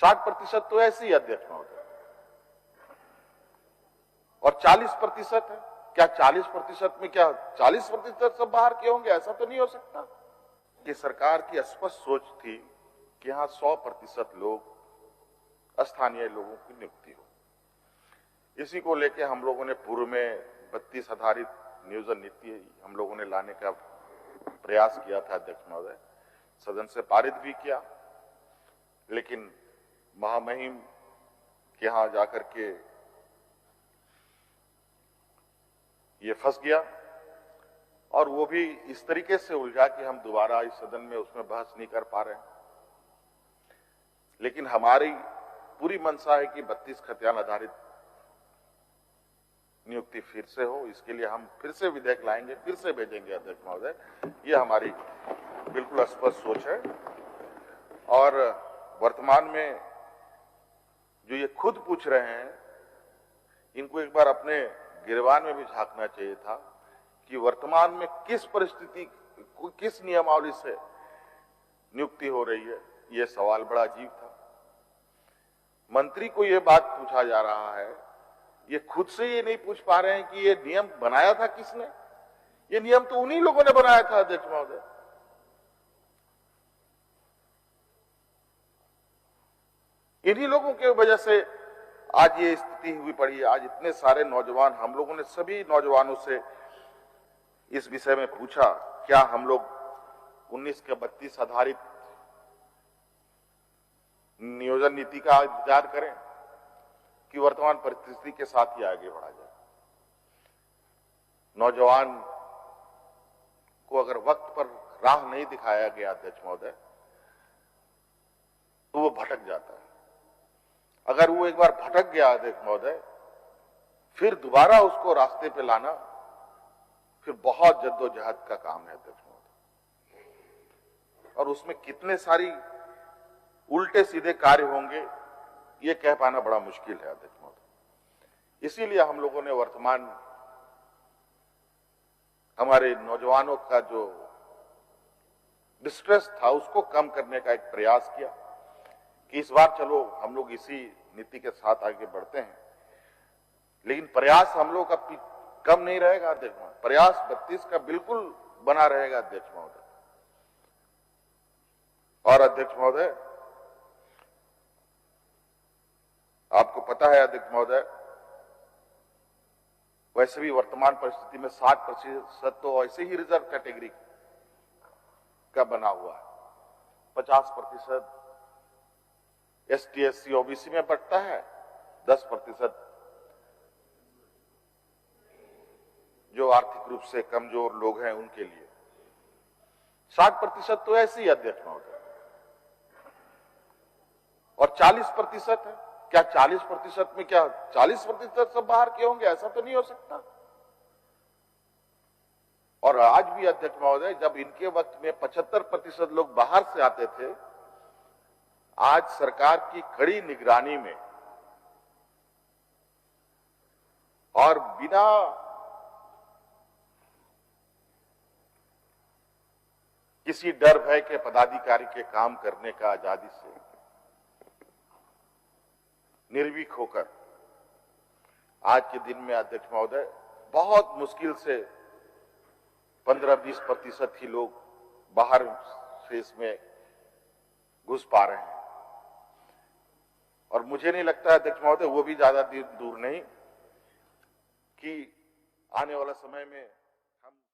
60% तो ऐसे ही अध्यक्ष महोदय, और 40% है। क्या 40% में क्या 40% सब बाहर के होंगे? ऐसा तो नहीं हो सकता। कि सरकार की स्पष्ट सोच थी कि यहां 100% लोग स्थानीय लोगों की नियुक्ति हो। इसी को लेकर हम लोगों ने पूर्व में 32 आधारित नियोजन नीति हम लोगों ने लाने का प्रयास किया था अध्यक्ष महोदय, सदन से पारित भी किया, लेकिन महामहिम के यहां जाकर के ये फंस गया, और वो भी इस तरीके से उलझा कि हम दोबारा इस सदन में उसमें बहस नहीं कर पा रहे हैं। लेकिन हमारी पूरी मंशा है कि 32 खतियान आधारित नियुक्ति फिर से हो। इसके लिए हम फिर से विधेयक लाएंगे, फिर से भेजेंगे अध्यक्ष महोदय। ये हमारी बिल्कुल स्पष्ट सोच है। और वर्तमान में जो ये खुद पूछ रहे हैं, इनको एक बार अपने गिरबान में भी झांकना चाहिए था कि वर्तमान में किस परिस्थिति, किस नियमावली से नियुक्ति हो रही है। ये सवाल बड़ा अजीब था। मंत्री को ये बात पूछा जा रहा है, ये खुद से ये नहीं पूछ पा रहे हैं कि ये नियम बनाया था किसने। ये नियम तो उन्हीं लोगों ने बनाया था अध्यक्ष महोदय। इन्हीं लोगों की वजह से आज ये स्थिति हुई पड़ी है। आज इतने सारे नौजवान, हम लोगों ने सभी नौजवानों से इस विषय में पूछा, क्या हम लोग 19 के 32 आधारित नियोजन नीति का इंतजार करें कि वर्तमान परिस्थिति के साथ ही आगे बढ़ा जाए। नौजवान को अगर वक्त पर राह नहीं दिखाया गया अध्यक्ष महोदय, तो वो भटक जाता है। अगर वो एक बार भटक गया अध्यक्ष महोदय, फिर दोबारा उसको रास्ते पे लाना फिर बहुत जद्दोजहद का काम है अध्यक्ष महोदय। और उसमें कितने सारी उल्टे सीधे कार्य होंगे, ये कह पाना बड़ा मुश्किल है अध्यक्ष महोदय। इसीलिए हम लोगों ने वर्तमान हमारे नौजवानों का जो डिस्ट्रेस था उसको कम करने का एक प्रयास किया कि इस बार चलो हम लोग इसी नीति के साथ आगे बढ़ते हैं। लेकिन प्रयास हम लोग का कम नहीं रहेगा अध्यक्ष महोदय। प्रयास 32 का बिल्कुल बना रहेगा अध्यक्ष महोदय। और अध्यक्ष महोदय, आपको पता है अध्यक्ष महोदय, वैसे भी वर्तमान परिस्थिति में 60% तो ऐसे ही रिजर्व कैटेगरी का बना हुआ है। 50% ST SC OBC में बंटता है, 10% जो आर्थिक रूप से कमजोर लोग हैं उनके लिए। 60% तो ऐसे ही अध्यक्ष महोदय, और 40% है। क्या 40% में क्या 40% सब बाहर के होंगे? ऐसा तो नहीं हो सकता। और आज भी अध्यक्ष महोदय, जब इनके वक्त में 75% लोग बाहर से आते थे, आज सरकार की कड़ी निगरानी में और बिना किसी डर भय के पदाधिकारी के काम करने का आजादी से निर्भीक होकर आज के दिन में अध्यक्ष महोदय बहुत मुश्किल से 15-20% ही लोग बाहर से इसमें घुस पा रहे हैं। और मुझे नहीं लगता अध्यक्ष महोदय वो भी ज्यादा दूर नहीं कि आने वाला समय में